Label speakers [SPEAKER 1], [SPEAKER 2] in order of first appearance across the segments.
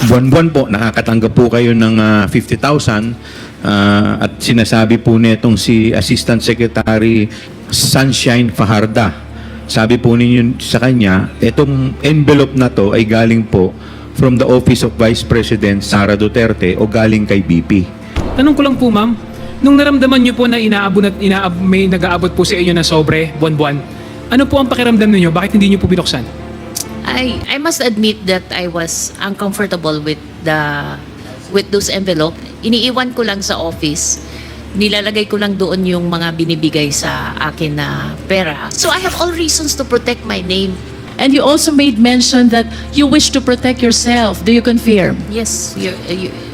[SPEAKER 1] buwan-buwan po nakakatanggap po kayo ng 50,000 at sinasabi po nitong si Assistant Secretary Sunshine Fajarda. Sabi po ninyo sa kanya, itong envelope na to ay galing po from the Office of Vice President Sara Duterte o galing kay BP.
[SPEAKER 2] Tanong ko lang po, ma'am, nung naramdaman niyo po na may nag-aabot po sa inyo na sobre buwan-buwan, ano po ang pakiramdam niyo? Bakit hindi niyo po binuksan?
[SPEAKER 3] I must admit that I was uncomfortable with those envelope. Iniiwan ko lang sa office. Nilalagay ko lang doon yung mga binibigay sa akin na pera. So I have all reasons to protect my name.
[SPEAKER 4] And you also made mention that you wish to protect yourself. Do you confirm?
[SPEAKER 3] Yes,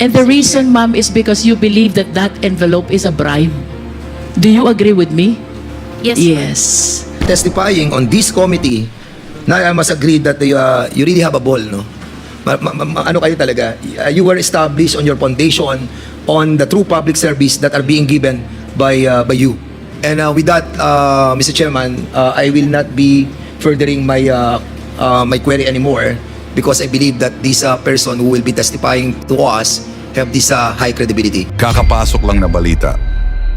[SPEAKER 4] And the reason, ma'am, is because you believe that that envelope is a bribe. Do you agree with me?
[SPEAKER 3] yes,
[SPEAKER 4] Yes.
[SPEAKER 5] Testifying on this committee, na I must agree that you really have a ball, no? Ano kayo talaga? You were established on your foundation on the true public service that are being given by you. And with that, Mr. Chairman, I will not be furthering my query anymore because I believe that this person who will be testifying to us have this high credibility.
[SPEAKER 6] Kakapasok lang na balita.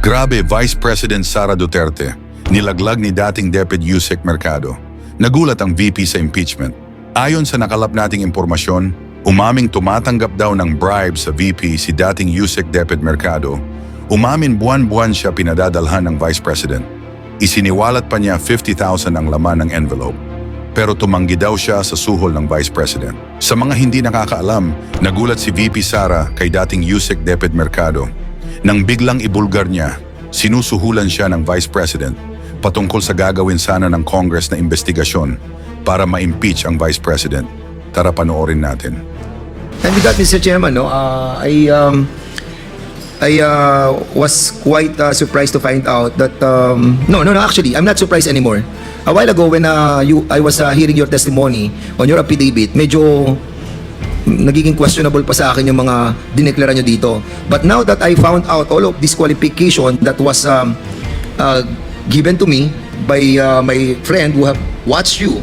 [SPEAKER 6] Grabe, Vice President Sara Duterte, nilaglag ni dating Deped Yusek Mercado. Nagulat ang VP sa impeachment. Ayon sa nakalap nating impormasyon, umaming tumatanggap daw ng bribe sa VP si dating Yusek Deped Mercado. Umamin buwan-buwan siya pinadadalhan ng Vice President. Isiniwalat pa niya 50,000 ang laman ng envelope. Pero tumanggi daw siya sa suhol ng Vice President. Sa mga hindi nakakaalam, nagulat si VP Sara kay dating Yusek Deped Mercado. Nang biglang ibulgar niya, sinusuhulan siya ng Vice President patungkol sa gagawin sana ng Congress na investigasyon para ma-impeach ang Vice President. Tara panoorin natin.
[SPEAKER 5] And with that, Mr. Chairman, no, I was quite surprised to find out that no, actually I'm not surprised anymore. A while ago when I was hearing your testimony on your affidavit, medyo nagiging questionable pa sa akin yung mga dineklara nyo dito. But now that I found out all of this qualification that was given to me by my friend who have watched you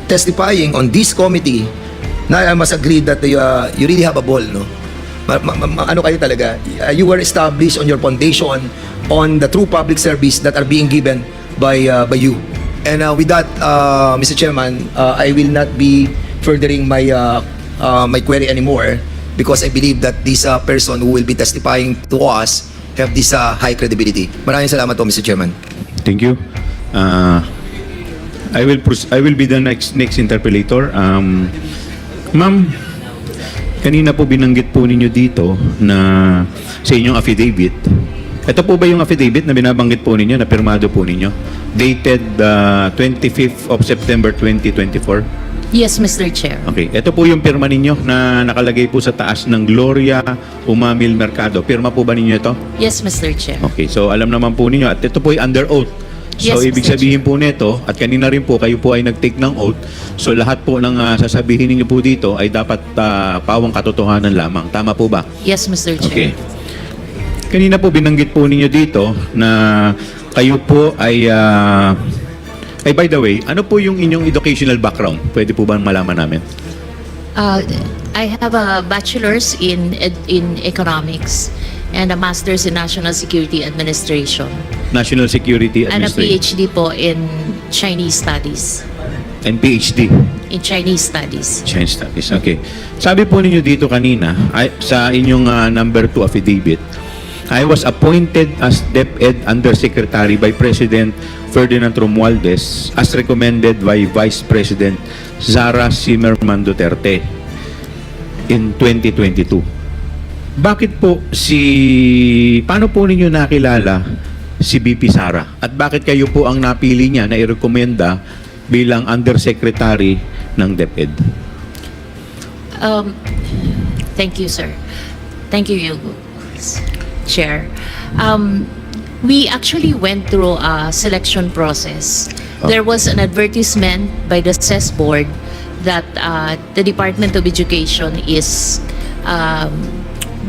[SPEAKER 5] testifying on this committee, na I must agree that you really have a ball, no? Ano kayo talaga? You were established on your foundation on the true public service that are being given by you. And with that, Mr. Chairman, I will not be furthering my query anymore because I believe that this person who will be testifying to us have this high credibility. Maraming salamat po, Mr. Chairman.
[SPEAKER 1] Thank you. I will be the next interpellator. Ma'am, kanina po binanggit po ninyo dito na sa inyong affidavit. Ito po ba yung affidavit na binabanggit po ninyo, na pirmado po ninyo? Dated 25th of September 2024?
[SPEAKER 3] yes, Mr. Chair.
[SPEAKER 1] Okay. Ito po yung pirma ninyo na nakalagay po sa taas ng Gloria Umamil Mercado. Pirma po ba ninyo ito?
[SPEAKER 3] Yes, Mr. Chair.
[SPEAKER 1] Okay. So alam naman po ninyo at ito po ay under oath. So
[SPEAKER 3] Yes,
[SPEAKER 1] ibig
[SPEAKER 3] Mr.
[SPEAKER 1] sabihin po nito, at kanina rin po kayo po ay nag-take ng oath. So lahat po ng sasabihin niyo po dito ay dapat pawang katotohanan lamang. Tama po ba?
[SPEAKER 3] Yes, Mr. Chair.
[SPEAKER 1] Okay. Kanina po binanggit po ninyo dito na kayo po ay by the way, ano po yung inyong educational background? Pwede po ba malaman namin?
[SPEAKER 3] I have a bachelor's in economics and a master's in national security administration
[SPEAKER 1] National Security
[SPEAKER 3] and a
[SPEAKER 1] Administration.
[SPEAKER 3] PhD po in Chinese studies.
[SPEAKER 1] And PhD.
[SPEAKER 3] In Chinese studies.
[SPEAKER 1] Chinese Studies. Okay. Sabi po ninyo dito kanina, sa inyong number 2 affidavit, I was appointed as Deped Undersecretary by President Ferdinand Romualdez as recommended by Vice President Sara Duterte in 2022. Bakit po paano po ninyo nakilala si BP Sara? At bakit kayo po ang napili niya na i-rekomenda bilang Undersecretary ng Deped?
[SPEAKER 3] Thank you, sir. Thank you, Chair. We actually went through a selection process. There was an advertisement by the CES board that the Department of Education is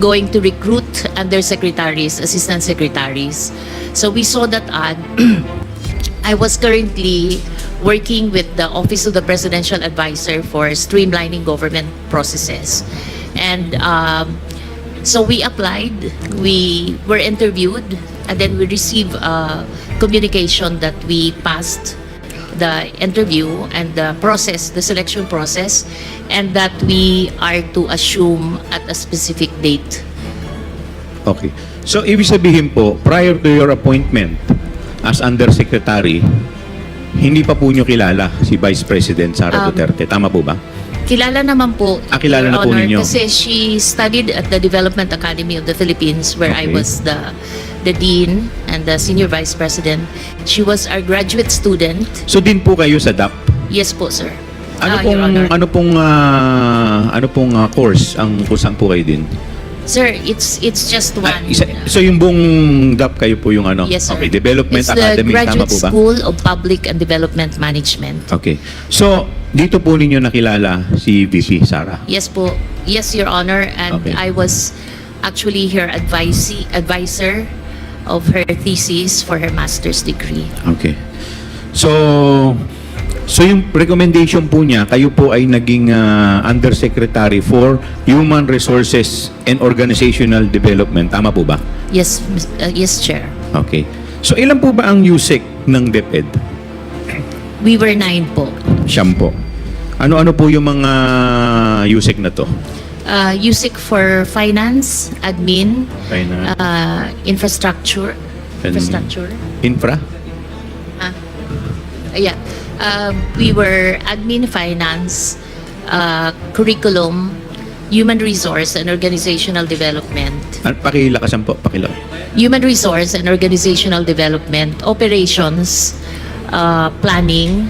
[SPEAKER 3] going to recruit undersecretaries, assistant secretaries. So we saw that ad. I was currently working with the Office of the Presidential Advisor for streamlining government processes. And so we applied, we were interviewed, and then we received communication that we passed the interview and the process, the selection process, and that we are to assume at a specific date.
[SPEAKER 1] Okay. So, ibig sabihin po, prior to your appointment as Undersecretary, hindi pa po nyo kilala si Vice President Sara Duterte. Tama po ba?
[SPEAKER 3] Kilala naman po,
[SPEAKER 1] Kilala na
[SPEAKER 3] Your
[SPEAKER 1] po
[SPEAKER 3] Honor,
[SPEAKER 1] ninyo.
[SPEAKER 3] kasi she studied at the Development Academy of the Philippines where I
[SPEAKER 1] Okay.
[SPEAKER 3] was the dean and the senior vice president. She was our graduate student.
[SPEAKER 1] So, din po kayo sa DAP.
[SPEAKER 3] Yes po, sir.
[SPEAKER 1] Ano
[SPEAKER 3] Your Honor.
[SPEAKER 1] ano pong course ang kung saan po kayo din?
[SPEAKER 3] Sir, it's just one.
[SPEAKER 1] So yung buong DAP kayo po yung ano?
[SPEAKER 3] Yes, sir.
[SPEAKER 1] Okay, Development
[SPEAKER 3] It's
[SPEAKER 1] Academy,
[SPEAKER 3] the
[SPEAKER 1] tama
[SPEAKER 3] Graduate
[SPEAKER 1] po ba?
[SPEAKER 3] School of Public and Development Management.
[SPEAKER 1] Okay. So, dito po ninyo nakilala si VP Sara.
[SPEAKER 3] Yes po. Yes, Your Honor. And
[SPEAKER 1] Okay.
[SPEAKER 3] I was actually her advisor of her thesis for her master's degree.
[SPEAKER 1] Okay. So yung recommendation po niya, kayo po ay naging Undersecretary for Human Resources and Organizational Development. Tama po ba?
[SPEAKER 3] Yes, yes, Chair.
[SPEAKER 1] Okay. So ilan po ba ang USEC ng Deped?
[SPEAKER 3] We were 9 po.
[SPEAKER 1] Siyam po. Ano-ano po yung mga USEC na to?
[SPEAKER 3] USIC for finance, admin,
[SPEAKER 1] Finance.
[SPEAKER 3] infrastructure. Infrastructure?
[SPEAKER 1] Infra?
[SPEAKER 3] Yeah. We were admin, finance, curriculum, human resource and organizational development.
[SPEAKER 1] Pakilakasan po, pakilakas.
[SPEAKER 3] Human resource and organizational development, operations, planning,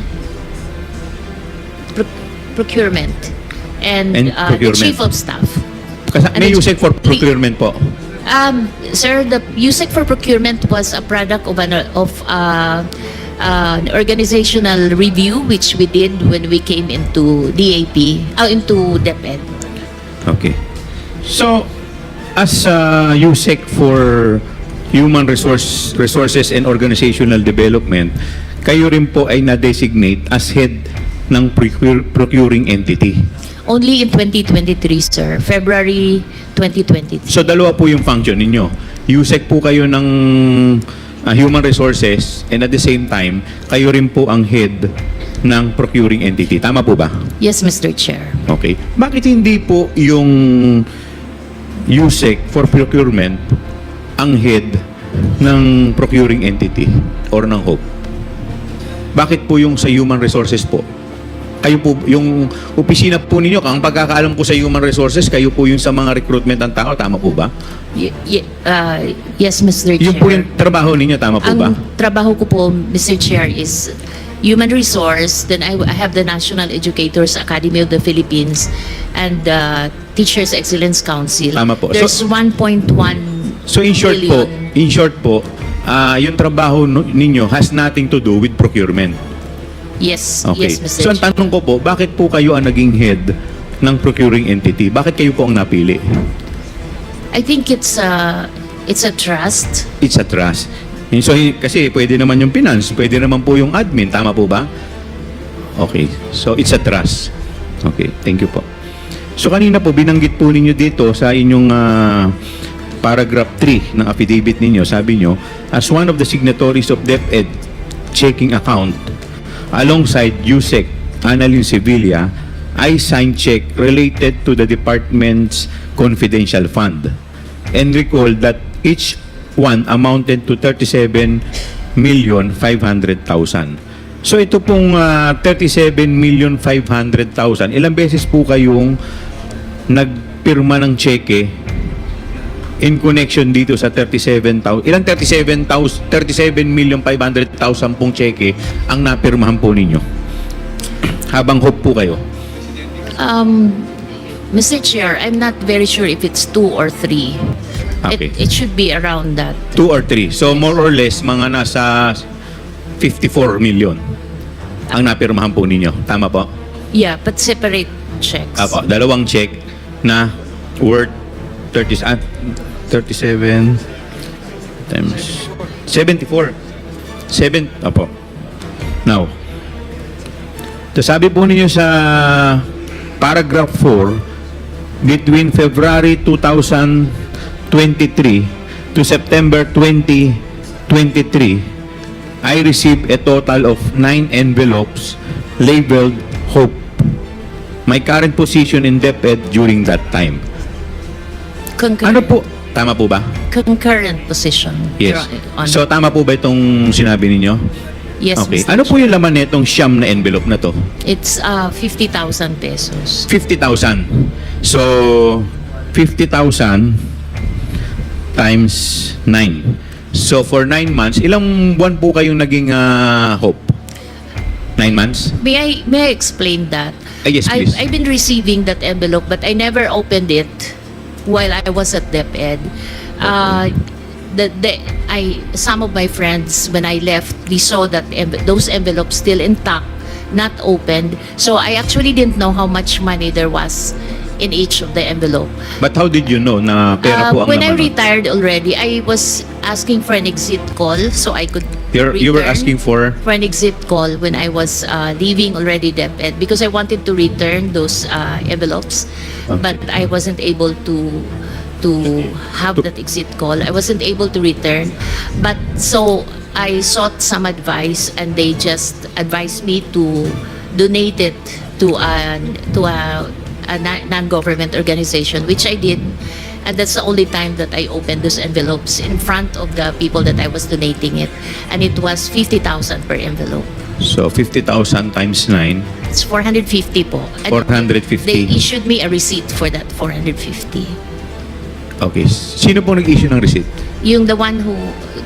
[SPEAKER 3] procurement, and, the
[SPEAKER 1] procurement.
[SPEAKER 3] chief of staff.
[SPEAKER 1] May
[SPEAKER 3] Ano,
[SPEAKER 1] USEC for procurement po.
[SPEAKER 3] Sir, the USIC for procurement was a product of an organizational review which we did when we came into DAP, into Deped.
[SPEAKER 1] Okay. So, as USEC for Human Resources and Organizational Development, kayo rin po ay na-designate as head ng procuring entity.
[SPEAKER 3] Only in 2023, sir. February 2023.
[SPEAKER 1] So, dalawa po yung function ninyo. USEC po kayo ng Human Resources and at the same time, kayo rin po ang head ng procuring entity. Tama po ba?
[SPEAKER 3] Yes, Mr. Chair.
[SPEAKER 1] Okay. Bakit hindi po yung USEC for procurement ang head ng procuring entity or ng HOPE? Bakit po yung sa human resources po? Kayo po, yung opisina po ninyo, ang pagkakaalam ko sa human resources, kayo po yung sa mga recruitment ng tao, tama po ba?
[SPEAKER 3] Yes, Mr. Chair.
[SPEAKER 1] Yung po yung trabaho ninyo, tama po ba?
[SPEAKER 3] Ang trabaho ko po, Mr. Chair, is human resource. Then I have the National Educators Academy of the Philippines and the Teachers Excellence Council.
[SPEAKER 1] Tama po.
[SPEAKER 3] There's 1.1
[SPEAKER 1] So in short po,
[SPEAKER 3] billion.
[SPEAKER 1] yung trabaho ninyo has nothing to do with procurement.
[SPEAKER 3] Yes,
[SPEAKER 1] Okay.
[SPEAKER 3] yes, Mr.
[SPEAKER 1] So ang
[SPEAKER 3] Chair.
[SPEAKER 1] tanong ko po, bakit po kayo ang naging head ng procuring entity? Bakit kayo po ang napili?
[SPEAKER 3] I think it's a trust.
[SPEAKER 1] It's a trust. So, kasi pwede naman yung finance, pwede naman po yung admin, tama po ba? Okay. So, it's a trust. Okay. Thank you po. So, kanina po, binanggit po ninyo dito sa inyong paragraph 3 ng affidavit ninyo, sabi nyo, as one of the signatories of Deped checking account, alongside USEC, Annalyn Sevilla, I signed check related to the department's confidential fund and recall that each one amounted to 37,500,000. So ito pong 37,500,000, ilang beses po kayong nagpirma ng cheque in connection dito sa 37,000? Ilang 37,500,000 pong cheque ang napirmahan po ninyo? Habang hope po kayo.
[SPEAKER 3] Mr. Chair, I'm not very sure if it's 2 or 3.
[SPEAKER 1] Okay.
[SPEAKER 3] It should be around that.
[SPEAKER 1] 2 or 3. So more or less, mga nasa 54 million ang napirmahan po ninyo. Tama po?
[SPEAKER 3] Yeah, but separate checks.
[SPEAKER 1] Apo, dalawang check na worth 37 times 74. Apo. Now, sabi po ninyo sa paragraph 4, between February 2023 to September 2023, I received a total of 9 envelopes labeled Hope. My current position in Deped during that time. Ano po? Tama po ba?
[SPEAKER 3] Concurrent position.
[SPEAKER 1] Yes.
[SPEAKER 3] Your Honor.
[SPEAKER 1] So tama po ba itong sinabi ninyo?
[SPEAKER 3] Yes,
[SPEAKER 1] Okay.
[SPEAKER 3] Mr.
[SPEAKER 1] Ano po yung laman nitong siyam na envelope na to?
[SPEAKER 3] It's 50,000 pesos.
[SPEAKER 1] 50,000. So 50,000 times 9. So for 9 months, ilang buwan po kayong naging Hope? 9 months?
[SPEAKER 3] May I explain that?
[SPEAKER 1] Yes, please.
[SPEAKER 3] I've been receiving that envelope, but I never opened it while I was at Deped. Some of my friends, when I left, they saw that those envelopes still intact, not opened. So I actually didn't know how much money there was in each of the envelope.
[SPEAKER 1] But how did you know na pera po ang
[SPEAKER 3] When I
[SPEAKER 1] laman?
[SPEAKER 3] retired already, I was asking for an exit call so I could
[SPEAKER 1] You were
[SPEAKER 3] return
[SPEAKER 1] asking for?
[SPEAKER 3] for an exit call when I was leaving already Deped because I wanted to return those envelopes, but I wasn't able to have that exit call. I wasn't able to return, but so I sought some advice and they just advised me to donate it to a non-government organization, which I did. And that's the only time that I opened those envelopes in front of the people that I was donating it. And it was 50,000 per envelope.
[SPEAKER 1] So 50,000 times 9,
[SPEAKER 3] It's 450 po. And
[SPEAKER 1] 450.
[SPEAKER 3] they issued me a receipt for that 450.
[SPEAKER 1] Okay. Sino po nag-issue ng receipt?
[SPEAKER 3] Yung the one who,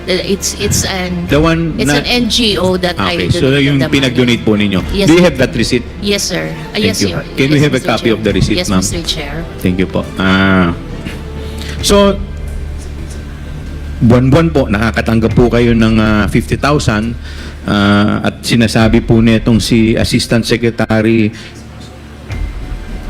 [SPEAKER 3] it's an
[SPEAKER 1] The one
[SPEAKER 3] it's
[SPEAKER 1] na...
[SPEAKER 3] an NGO that
[SPEAKER 1] Okay,
[SPEAKER 3] I
[SPEAKER 1] so
[SPEAKER 3] donated
[SPEAKER 1] yung
[SPEAKER 3] the money.
[SPEAKER 1] pinag-donate po ninyo.
[SPEAKER 3] Yes.
[SPEAKER 1] Do you have that receipt?
[SPEAKER 3] Yes, sir.
[SPEAKER 1] Thank
[SPEAKER 3] Yes,
[SPEAKER 1] you. Can we
[SPEAKER 3] yes,
[SPEAKER 1] have a
[SPEAKER 3] Mr.
[SPEAKER 1] copy
[SPEAKER 3] Chair.
[SPEAKER 1] of the receipt,
[SPEAKER 3] Yes,
[SPEAKER 1] ma'am?
[SPEAKER 3] Mr. Chair.
[SPEAKER 1] Thank you po. So, buwan-buwan po, nakakatanggap po kayo ng 50,000 at sinasabi po nitong si Assistant Secretary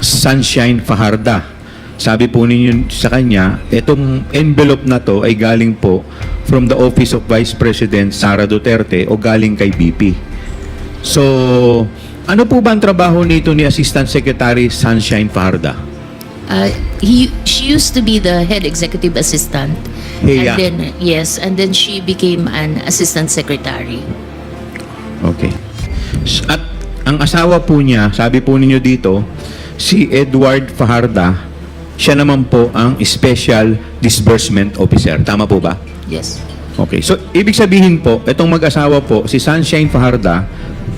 [SPEAKER 1] Sunshine Fajarda. Sabi po ninyo sa kanya, itong envelope na to ay galing po from the Office of Vice President Sara Duterte o galing kay BP. So, ano po ba ang trabaho nito ni Assistant Secretary Sunshine Fajarda?
[SPEAKER 3] She used to be the head executive assistant.
[SPEAKER 1] Heya.
[SPEAKER 3] And then, yes, and then she became an assistant secretary.
[SPEAKER 1] Okay. At ang asawa po niya, sabi po ninyo dito, si Edward Fajarda, siya naman po ang Special Disbursement Officer. Tama po ba?
[SPEAKER 3] Yes.
[SPEAKER 1] Okay. So, ibig sabihin po, itong mag-asawa po, si Sunshine Fajarda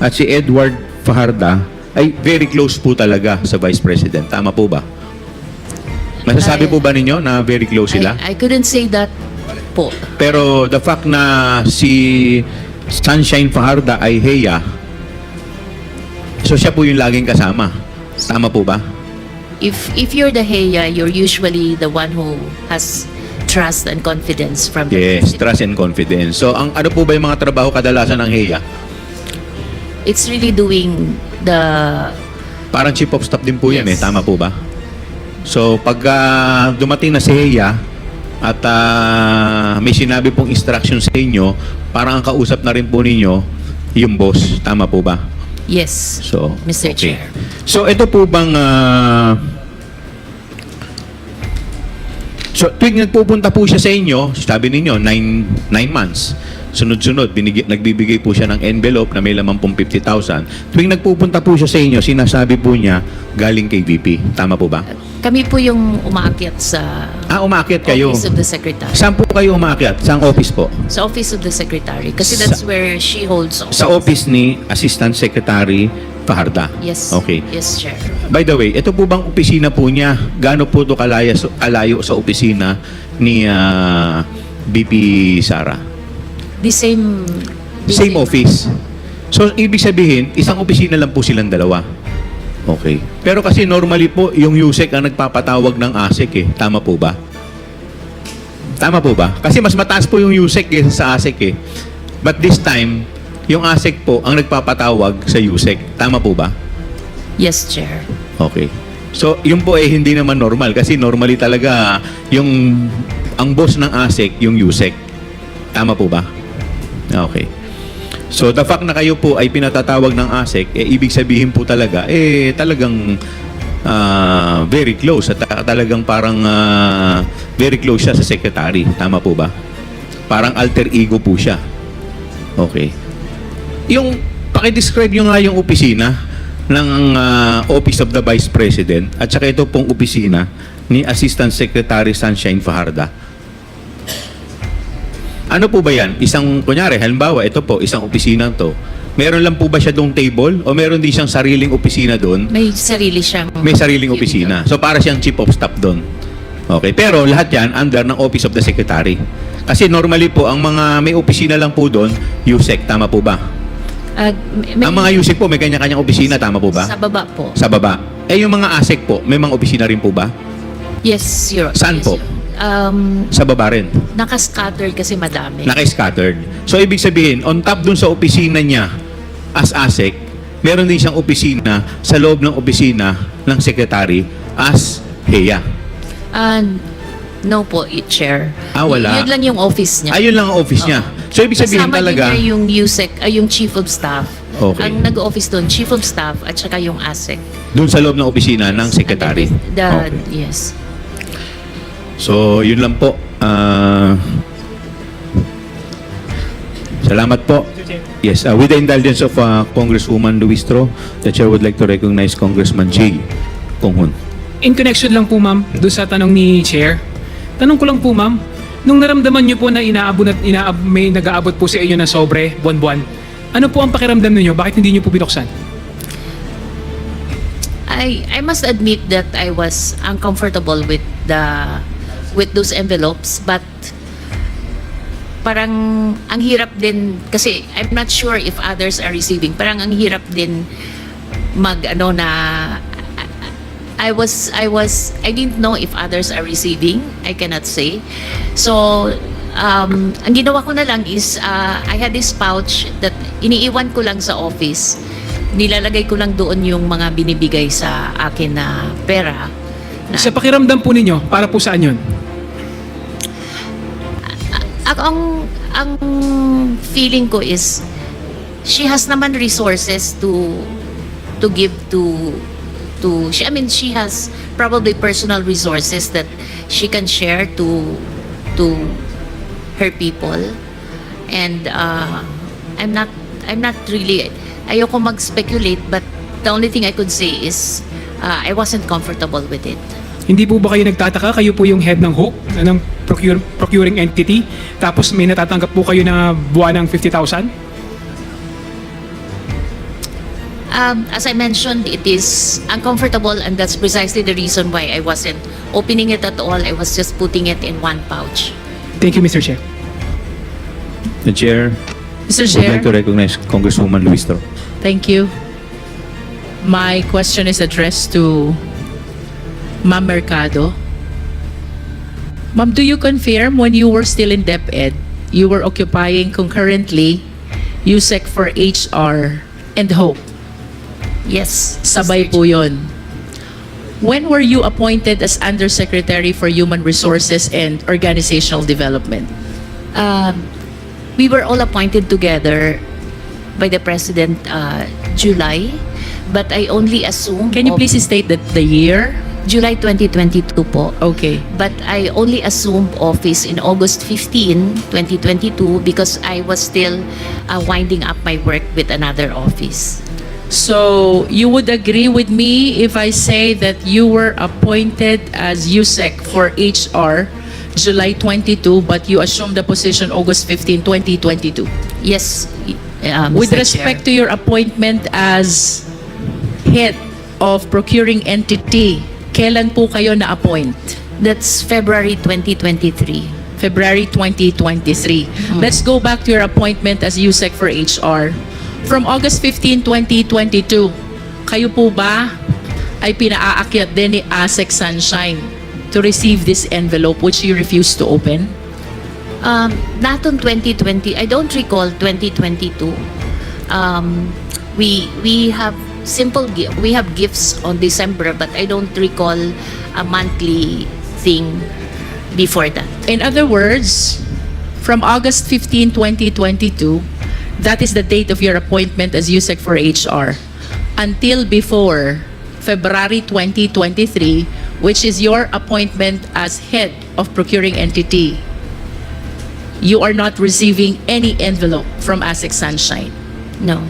[SPEAKER 1] at si Edward Fajarda ay very close po talaga sa Vice President. Tama po ba? Masasabi po ba ninyo na very close sila?
[SPEAKER 3] I couldn't say that po.
[SPEAKER 1] Pero the fact na si Sunshine Fajarda ay heya, so siya po yung laging kasama. Tama po ba?
[SPEAKER 3] If you're the heya, you're usually the one who has trust and confidence from the
[SPEAKER 1] Yes,
[SPEAKER 3] president.
[SPEAKER 1] trust and confidence. So, ang ano po ba yung mga trabaho kadalasan ng heya?
[SPEAKER 3] It's really doing the
[SPEAKER 1] Parang chief of staff din po yan
[SPEAKER 3] Yes.
[SPEAKER 1] Tama po ba? So, pag dumating na si heya at may sinabi pong instruction sa inyo, parang ang kausap na rin po ninyo yung boss. Tama po ba?
[SPEAKER 3] yes,
[SPEAKER 1] So,
[SPEAKER 3] Mr.
[SPEAKER 1] okay.
[SPEAKER 3] Chair.
[SPEAKER 1] So, ito po bang... so, tuwing nagpupunta po siya sa inyo, sabi ninyo, 9 months. Sunod-sunod, nagbibigay po siya ng envelope na may laman pong 50,000. Tuwing nagpupunta po siya sa inyo, sinasabi po niya, galing kay VP. Tama po ba?
[SPEAKER 3] Kami po yung umaakyat sa
[SPEAKER 1] Umakyat kayo.
[SPEAKER 3] Office of the Secretary.
[SPEAKER 1] Saan po kayo umakyat? Saan office po?
[SPEAKER 3] Sa Office of the Secretary. Kasi that's where she holds office.
[SPEAKER 1] Sa office ni Assistant Secretary Fajarda.
[SPEAKER 3] Yes.
[SPEAKER 1] Okay.
[SPEAKER 3] Yes, Chair.
[SPEAKER 1] By the way, ito po bang opisina po niya? Gaano po ito kalayo sa opisina ni BP Sara?
[SPEAKER 3] The same...
[SPEAKER 1] Same office. So, ibig sabihin, isang opisina lang po silang dalawa. Okay. Pero kasi normally po, yung USEC ang nagpapatawag ng ASEC eh. Tama po ba? Tama po ba? Kasi mas mataas po yung USEC kaysa sa ASEC eh. But this time, yung ASEC po ang nagpapatawag sa USEC. Tama po ba?
[SPEAKER 3] Yes, Chair.
[SPEAKER 1] Okay. So, yun po eh hindi naman normal kasi normally talaga ang boss ng ASEC yung USEC. Tama po ba? Okay. So, the fact na kayo po ay pinatatawag ng ASEC, ibig sabihin po talaga, talagang very close at talagang parang very close siya sa secretary. Tama po ba? Parang alter ego po siya. Okay. Yung paki-describe nyo nga yung opisina ng Office of the Vice President at saka ito pong opisina ni Assistant Secretary Sunshine Fajarda. Ano po ba yan? Kunyari, halimbawa, ito po, isang opisina to. Meron lang po ba siya doong table o meron din siyang sariling opisina doon?
[SPEAKER 3] May sarili siyang...
[SPEAKER 1] May sariling opisina. So para siyang chief of staff doon. Okay. Pero lahat yan under ng Office of the Secretary. Kasi normally po, ang mga may opisina lang po doon, USEC. Tama po ba? Ang mga USEC po, may kanya-kanyang opisina. Tama po ba?
[SPEAKER 3] Sa baba po.
[SPEAKER 1] Sa baba. Eh yung mga ASEC po, may mga opisina rin po ba?
[SPEAKER 3] Yes,
[SPEAKER 1] Saan po? Sa baba rin.
[SPEAKER 3] Naka-scattered kasi madami.
[SPEAKER 1] Naka-scattered. So ibig sabihin, on top dun sa opisina niya as ASEC, meron din siyang opisina sa loob ng opisina ng Secretary as HEA.
[SPEAKER 3] No po, Chair.
[SPEAKER 1] Wala.
[SPEAKER 3] Yun lang yung office niya.
[SPEAKER 1] Ayun lang ang office niya. So ibig sabihin
[SPEAKER 3] Kasama
[SPEAKER 1] talaga...
[SPEAKER 3] din niya yung USEC, yung Chief of Staff.
[SPEAKER 1] Okay.
[SPEAKER 3] Ang nag-office doon, Chief of Staff at saka yung ASEC.
[SPEAKER 1] Dun sa loob ng opisina ng Secretary. Okay.
[SPEAKER 3] Yes.
[SPEAKER 1] So, yun lang po. Salamat po. Yes, with the indulgence of Congresswoman Luistro, the Chair would like to recognize Congressman J. Konghun.
[SPEAKER 2] In connection lang po ma'am, doon sa tanong ni Chair. Tanong ko lang po ma'am, nung naramdaman niyo po na may nag-aabot po sa inyo na sobre, buwan-buwan, ano po ang pakiramdam niyo? Bakit hindi niyo po binuksan?
[SPEAKER 3] I must admit that I was uncomfortable with those envelopes, but parang ang hirap din kasi I'm not sure if others are receiving. Parang ang hirap din I didn't know if others are receiving. I cannot say. So ang ginawa ko na lang is I had this pouch that iniiwan ko lang sa office. Nilalagay ko lang doon yung mga binibigay sa akin na pera.
[SPEAKER 2] Sa pakiramdam po ninyo, para po saan yun?
[SPEAKER 3] Ang feeling ko is she has naman resources to give to she has probably personal resources that she can share to her people, and I'm not really, ayoko mag-speculate, but the only thing I could say is I wasn't comfortable with it.
[SPEAKER 2] Hindi po ba kayo nagtataka? Kayo po yung head ng HOOC, ng procuring entity, tapos may natatanggap po kayo na buwan ng 50,000?
[SPEAKER 3] As I mentioned, it is uncomfortable, and that's precisely the reason why I wasn't opening it at all. I was just putting it in one pouch.
[SPEAKER 2] Thank you, Mr. Chair.
[SPEAKER 1] The Chair
[SPEAKER 4] Mr.
[SPEAKER 1] would
[SPEAKER 4] Chair,
[SPEAKER 1] like to recognize Congresswoman Luistro.
[SPEAKER 4] thank you. My question is addressed to Ma'am Mercado. Ma'am, do you confirm when you were still in Deped, you were occupying concurrently USEC for HR and HOPE?
[SPEAKER 3] Yes.
[SPEAKER 4] Sabay
[SPEAKER 3] Mr.
[SPEAKER 4] po yun. When were you appointed as Undersecretary for Human Resources and Organizational Development?
[SPEAKER 3] We were all appointed together by the President July, but I only assumed...
[SPEAKER 4] Can you please state that the year?
[SPEAKER 3] July 2022 po.
[SPEAKER 4] Okay.
[SPEAKER 3] But I only assumed office in August 15, 2022 because I was still winding up my work with another office.
[SPEAKER 4] So, you would agree with me if I say that you were appointed as USEC for HR July 22, but you assumed the position August 15, 2022?
[SPEAKER 3] Yes,
[SPEAKER 4] With
[SPEAKER 3] Mr.
[SPEAKER 4] respect to
[SPEAKER 3] Chair.
[SPEAKER 4] your appointment as head of procuring entity, kailan po kayo na-appoint?
[SPEAKER 3] That's February 2023.
[SPEAKER 4] February 2023. Let's go back to your appointment as USEC for HR. From August 15, 2022, kayo po ba ay pinaakyat din ni ASEC Sunshine to receive this envelope which you refused to open?
[SPEAKER 3] Not on 2020. I don't recall 2022. We have we have gifts on December, but I don't recall a monthly thing before that.
[SPEAKER 4] In other words, from August 15, 2022, that is the date of your appointment as USEC for HR, until before February 2023, which is your appointment as head of procuring entity, you are not receiving any envelope from ASEC Sunshine.
[SPEAKER 3] No.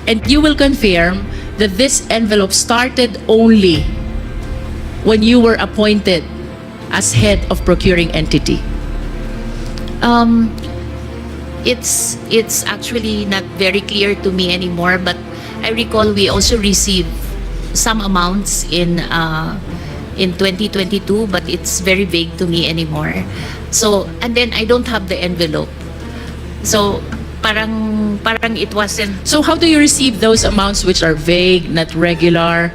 [SPEAKER 4] And you will confirm that this envelope started only when you were appointed as head of procuring entity.
[SPEAKER 3] It's actually not very clear to me anymore, but I recall we also received some amounts in 2022, but it's very vague to me anymore. So, and then I don't have the envelope. So, parang it wasn't.
[SPEAKER 4] So how do you receive those amounts which are vague, not regular,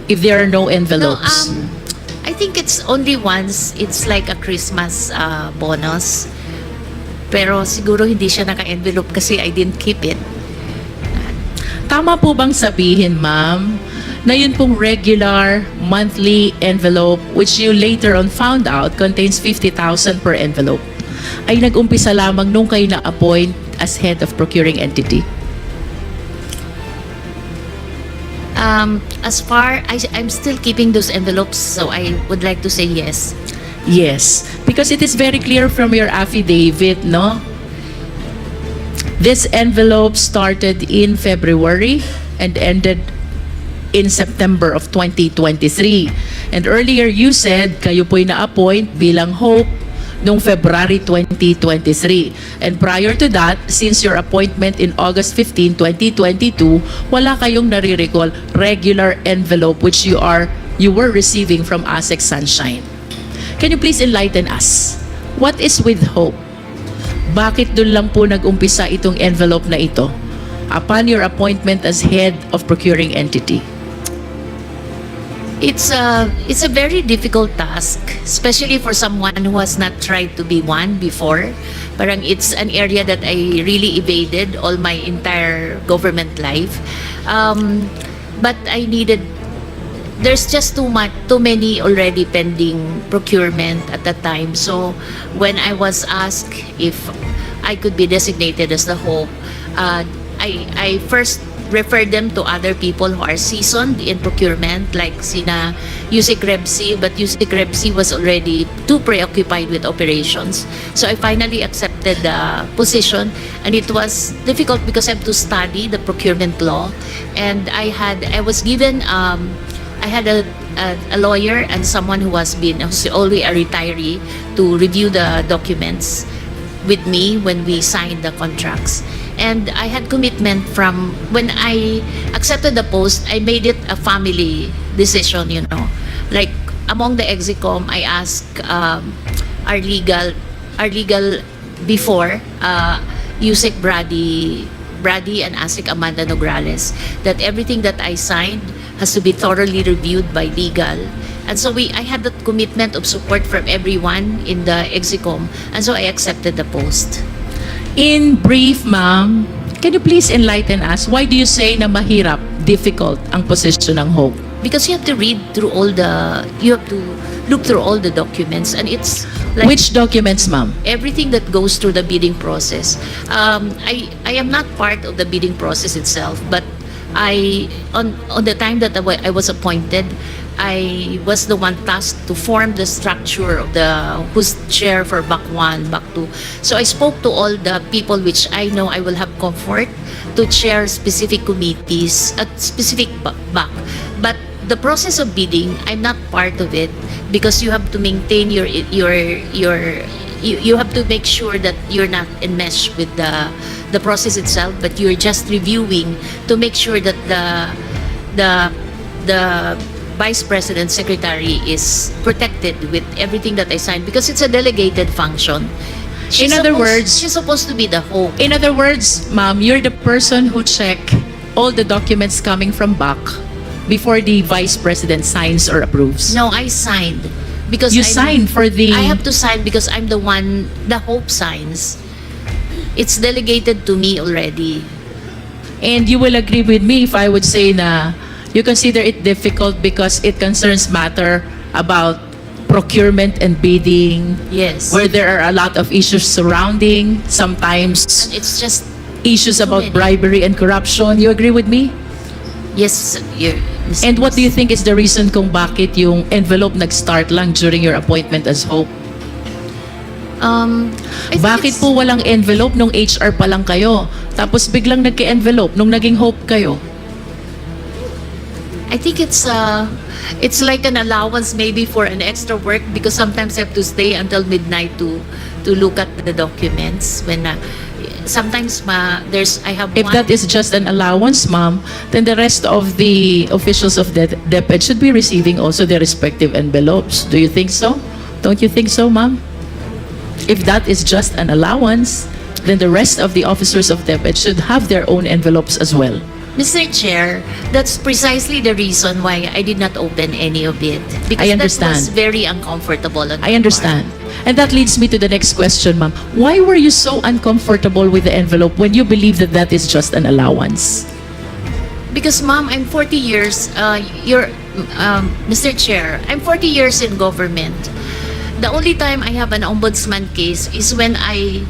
[SPEAKER 4] if there are no envelopes?
[SPEAKER 3] No, I think it's only once. It's like a Christmas bonus. Pero siguro hindi siya naka-envelope kasi I didn't keep it.
[SPEAKER 4] Tama po bang sabihin, ma'am, na yun pong regular monthly envelope which you later on found out contains 50,000 per envelope ay nag-umpisa lamang nung kayo na-appoint as head of procuring entity?
[SPEAKER 3] As far, I'm still keeping those envelopes, so I would like to say yes.
[SPEAKER 4] Yes, because it is very clear from your affidavit, no? This envelope started in February and ended in September of 2023. And earlier you said kayo po'y na-appoint bilang Hope noong February 2023. And prior to that, since your appointment in August 15, 2022, wala kayong nare-recall regular envelope which you were receiving from ASEC Sunshine. Can you please enlighten us? What is with Hope? Bakit dun lang po nag-umpisa itong envelope na ito upon your appointment as head of procuring entity?
[SPEAKER 3] It's a very difficult task, especially for someone who has not tried to be one before. Parang it's an area that I really evaded all my entire government life. But I needed. There's just too many already pending procurement at that time. So when I was asked if I could be designated as the Hope, I first referred them to other people who are seasoned in procurement, like sina Yusik Rebsi, but Yusik Rebsi was already too preoccupied with operations. So I finally accepted the position, and it was difficult because I have to study the procurement law, and I was given I had a lawyer and someone who's already a retiree to review the documents with me when we signed the contracts. And I had commitment from when I accepted the post. I made it a family decision, you know. Like among the execom, I asked our legal before Yusek Brady and ASIC Amanda Nograles that everything that I signed has to be thoroughly reviewed by legal. And so I had that commitment of support from everyone in the execom, and so I accepted the post.
[SPEAKER 4] In brief, ma'am, can you please enlighten us? Why do you say na mahirap, difficult ang position ng Hope?
[SPEAKER 3] Because you have to you have to look through all the documents, and it's like
[SPEAKER 4] Which documents, ma'am?
[SPEAKER 3] everything that goes through the bidding process. I am not part of the bidding process itself, but on the time that I was appointed, I was the one tasked to form the structure of who's chair for BAC 1, BAC 2. So I spoke to all the people which I know I will have comfort to chair specific committees at specific BAC. But the process of bidding, I'm not part of it because you have to maintain you have to make sure that you're not enmeshed with the process itself, but you're just reviewing to make sure that the Vice President Secretary is protected with everything that I signed because it's a delegated function. She's supposed to be the Hope.
[SPEAKER 4] In other words, ma'am, you're the person who check all the documents coming from BAC before the Vice President signs or approves.
[SPEAKER 3] No, I signed because
[SPEAKER 4] You signed for the...
[SPEAKER 3] I have to sign because I'm the one the Hope signs. It's delegated to me already.
[SPEAKER 4] And you will agree with me if I would say na you consider it difficult because it concerns matter about procurement and bidding,
[SPEAKER 3] Yes.
[SPEAKER 4] where there are a lot of issues surrounding, sometimes
[SPEAKER 3] And it's just
[SPEAKER 4] issues
[SPEAKER 3] too
[SPEAKER 4] about
[SPEAKER 3] many.
[SPEAKER 4] bribery and corruption. You agree with me?
[SPEAKER 3] Yes,
[SPEAKER 4] And what do you think is the reason kung bakit yung envelope nag-start lang during your appointment as Hope?
[SPEAKER 3] I think
[SPEAKER 4] Bakit
[SPEAKER 3] it's-
[SPEAKER 4] po walang envelope nung HR pa lang kayo? Tapos biglang nagka-envelope nung naging Hope kayo?
[SPEAKER 3] I think it's like an allowance maybe for an extra work because sometimes I have to stay until midnight to look at the documents when sometimes I have
[SPEAKER 4] If
[SPEAKER 3] one.
[SPEAKER 4] that is just an allowance, ma'am, then the rest of the officials of the Deped should be receiving also their respective envelopes. Do you think so? Don't you think so, ma'am? If that is just an allowance, then the rest of the officers of Deped should have their own envelopes as well.
[SPEAKER 3] Mr. Chair, that's precisely the reason why I did not open any of it. Because
[SPEAKER 4] I
[SPEAKER 3] that was
[SPEAKER 4] understand.
[SPEAKER 3] very uncomfortable. On
[SPEAKER 4] I
[SPEAKER 3] my
[SPEAKER 4] understand. And that leads me to the next question, ma'am. Why were you so uncomfortable with the envelope when you believe that that is just an allowance?
[SPEAKER 3] part. Because, Ma'am, I'm 40 years, Mr. Chair, I'm 40 years in government. The only time I have an ombudsman case is when I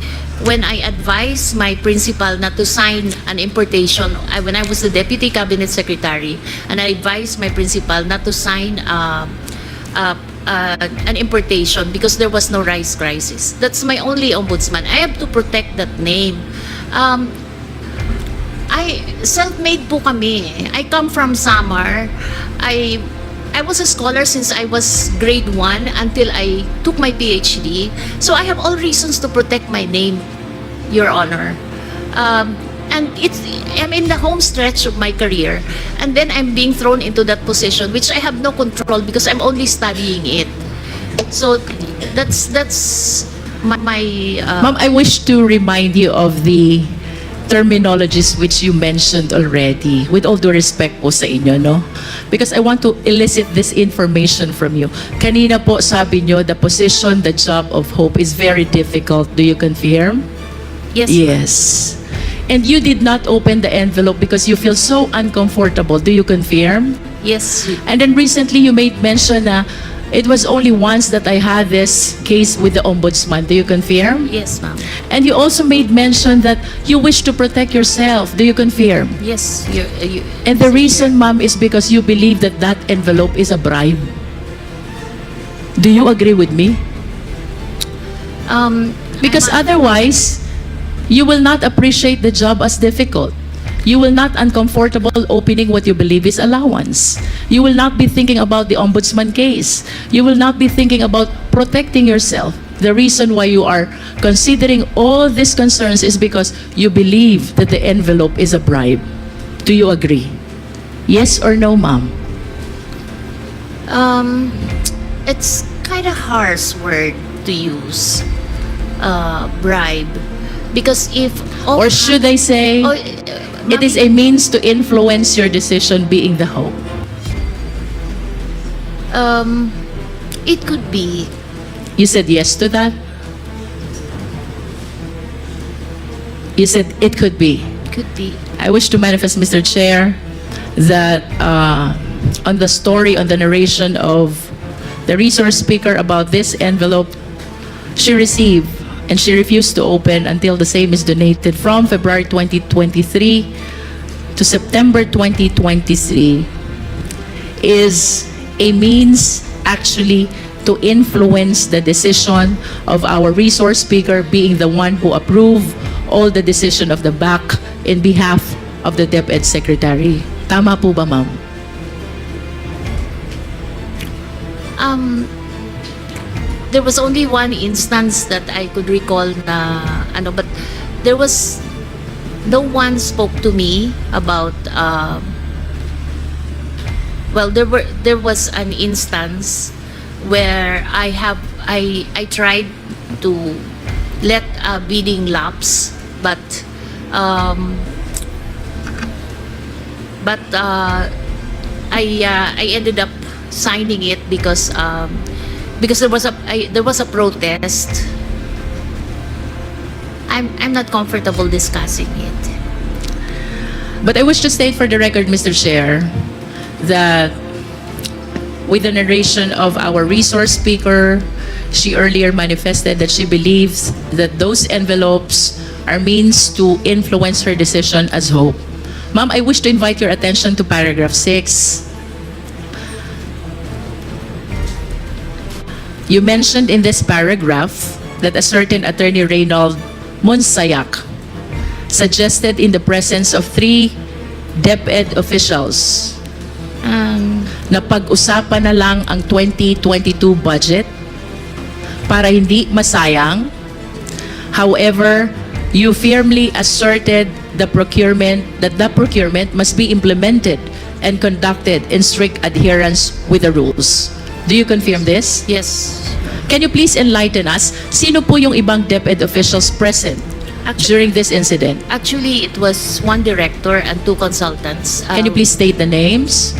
[SPEAKER 3] advised my principal not to sign an importation. When I was the deputy cabinet secretary, and I advised my principal not to sign an importation because there was no rice crisis. That's my only ombudsman. I have to protect that name. Self-made po kami. I come from Samar. I was a scholar since I was grade 1 until I took my PhD. So I have all reasons to protect my name, Your Honor. And I'm in the home stretch of my career. And then I'm being thrown into that position, which I have no control because I'm only studying it. So that's my
[SPEAKER 4] Ma'am, I wish to remind you of the terminologies which you mentioned already, with all due respect po sa inyo, no? Because I want to elicit this information from you. Kanina po sabi nyo, the position, the job of Hope is very difficult. Do you confirm?
[SPEAKER 3] yes.
[SPEAKER 4] Yes. And you did not open the envelope because you feel so uncomfortable. Do you confirm?
[SPEAKER 3] Yes.
[SPEAKER 4] And then recently you made mention na it was only once that I had this case with the ombudsman. Do you confirm?
[SPEAKER 3] Yes, ma'am.
[SPEAKER 4] And you also made mention that you wish to protect yourself. Do you confirm?
[SPEAKER 3] Yes.
[SPEAKER 4] And the reason, ma'am, is because you believe that that envelope is a bribe. Do you agree with me? Because otherwise, you will not appreciate the job as difficult. You will not uncomfortable opening what you believe is allowance. You will not be thinking about the ombudsman case. You will not be thinking about protecting yourself. The reason why you are considering all these concerns is because you believe that the envelope is a bribe. Do you agree? Yes or no, ma'am?
[SPEAKER 3] It's kind of harsh word to use, bribe, because if
[SPEAKER 4] Or should I say, it is a means to influence your decision being the hope?
[SPEAKER 3] it could be.
[SPEAKER 4] You said yes to that? You said it could be.
[SPEAKER 3] Could be.
[SPEAKER 4] I wish to manifest, Mr. Chair, that on the story, on the narration of the resource speaker about this envelope she received and she refused to open until the same is donated from February 2023 to September 2023 is a means actually to influence the decision of our resource speaker being the one who approved all the decision of the BAC in behalf of the Deped Secretary. Tama po ba, ma'am?
[SPEAKER 3] There was only one instance that I could recall na but there was no one spoke to me about there was an instance where I tried to let a bidding lapse, but I ended up signing it because there was a protest. I'm not comfortable discussing it.
[SPEAKER 4] But I wish to state for the record, Mr. Chair, that with the narration of our resource speaker, she earlier manifested that she believes that those envelopes are means to influence her decision as hope. Ma'am, I wish to invite your attention to paragraph 6 You mentioned in this paragraph that a certain Attorney Reynold Monsayak suggested in the presence of 3 DepEd officials na pag-usapan na lang ang 2022 budget para hindi masayang. However, you firmly asserted that the procurement must be implemented and conducted in strict adherence with the rules. Do you confirm this?
[SPEAKER 3] Yes.
[SPEAKER 4] Can you please enlighten us? Sino po yung ibang DepEd officials present during this incident?
[SPEAKER 3] Actually, it was 1 director and 2 consultants.
[SPEAKER 4] Can you please state the names?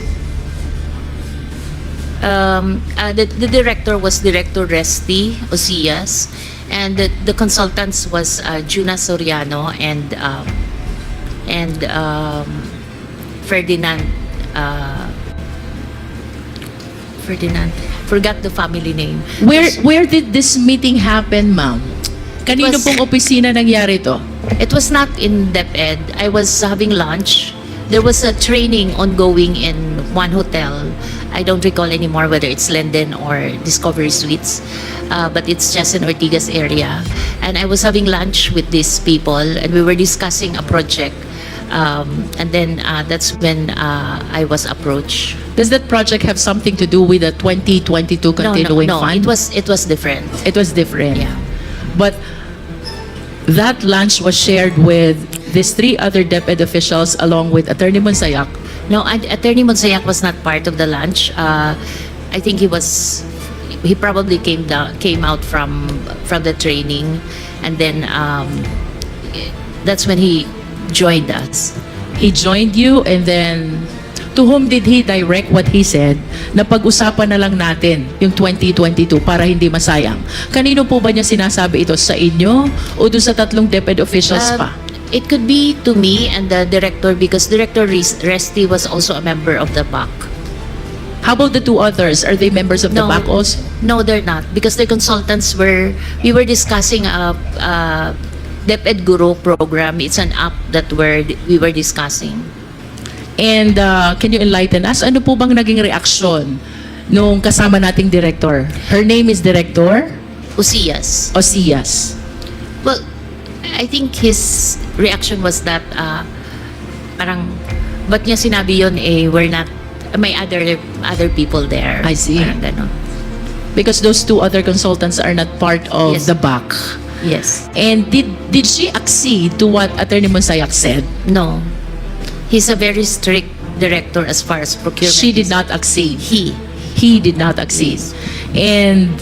[SPEAKER 3] The director was Director Resty Osias, and the consultants was Juna Soriano and Ferdinand. Ferdinand. Forgot the family name.
[SPEAKER 4] Where did this meeting happen, ma'am? Kanino
[SPEAKER 3] was-
[SPEAKER 4] pong opisina nangyari to?
[SPEAKER 3] It was not in Deped. I was having lunch. There was a training ongoing in one hotel. I don't recall anymore whether it's Linden or Discovery Suites, but it's just in Ortigas area. And I was having lunch with these people, and we were discussing a project. And then that's when I was approached.
[SPEAKER 4] Does that project have something to do with the 2022 continuing
[SPEAKER 3] no,
[SPEAKER 4] fund?
[SPEAKER 3] it was different.
[SPEAKER 4] It was different.
[SPEAKER 3] Yeah.
[SPEAKER 4] But that lunch was shared with these 3 other DepEd officials along with Attorney Monsayak.
[SPEAKER 3] No, Attorney Monsayak was not part of the lunch. I think he probably came out from the training, and then that's when he joined us.
[SPEAKER 4] He joined you, and then to whom did he direct what he said na pag-usapan na lang natin yung 2022 para hindi masayang? Kanino po ba niya sinasabi ito? Sa inyo o doon sa 3 DepEd officials pa?
[SPEAKER 3] It could be to me and the director, because Director Resty was also a member of the BAC.
[SPEAKER 4] How about the 2 others? Are they members of the BAC also?
[SPEAKER 3] No, they're not, because the consultants we were discussing a Deped Guru program. It's an app that we were discussing.
[SPEAKER 4] And can you enlighten us? Ano po bang naging reaksyon nung kasama nating director? Her name is Director
[SPEAKER 3] Osias.
[SPEAKER 4] Osias.
[SPEAKER 3] Well, I think his reaction was that parang ba't niya sinabi yun, we're not, may other people there.
[SPEAKER 4] I see.
[SPEAKER 3] Parang ganon.
[SPEAKER 4] Because those 2 other consultants are not part of
[SPEAKER 3] Yes.
[SPEAKER 4] the BAC.
[SPEAKER 3] Yes.
[SPEAKER 4] And did she accede to what Attorney Monsayak said?
[SPEAKER 3] No. He's a very strict director as far as procurement.
[SPEAKER 4] She did
[SPEAKER 3] is-
[SPEAKER 4] not accede.
[SPEAKER 3] He
[SPEAKER 4] Did not accede.
[SPEAKER 3] Yes.
[SPEAKER 4] And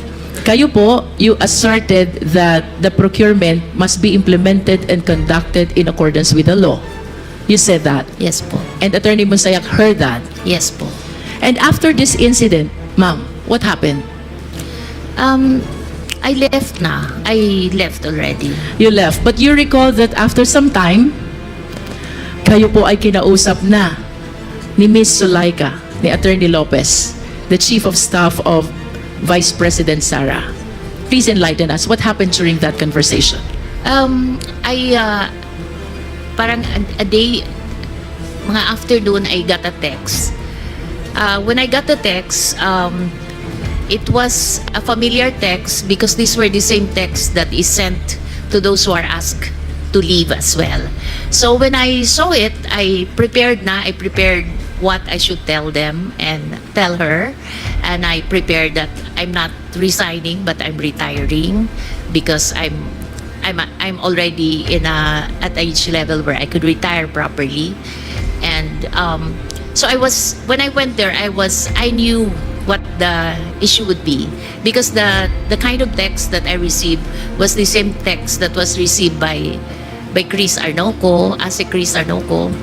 [SPEAKER 4] kayo po, you asserted that the procurement must be implemented and conducted in accordance with the law. You said that.
[SPEAKER 3] Yes po.
[SPEAKER 4] And Attorney Monsayak heard that.
[SPEAKER 3] Yes po.
[SPEAKER 4] And after this incident, ma'am, what happened?
[SPEAKER 3] I left na. I left already.
[SPEAKER 4] You left. But you recall that after some time, kayo po ay kinausap na ni Ms. Zulaika, ni Attorney Lopez, the Chief of Staff of Vice President Sara. Please enlighten us. What happened during that conversation?
[SPEAKER 3] Parang a day, mga afternoon, I got a text. When I got the text, it was a familiar text because these were the same texts that is sent to those who are asked to leave as well. So when I saw it, I prepared what I should tell them and tell her, and I prepared that I'm not resigning but I'm retiring because I'm already at age level where I could retire properly. And so when I went there, I knew what the issue would be, because the kind of text that I received was the same text that was received by Chris Arnoco, ASEC Chris Arnoco,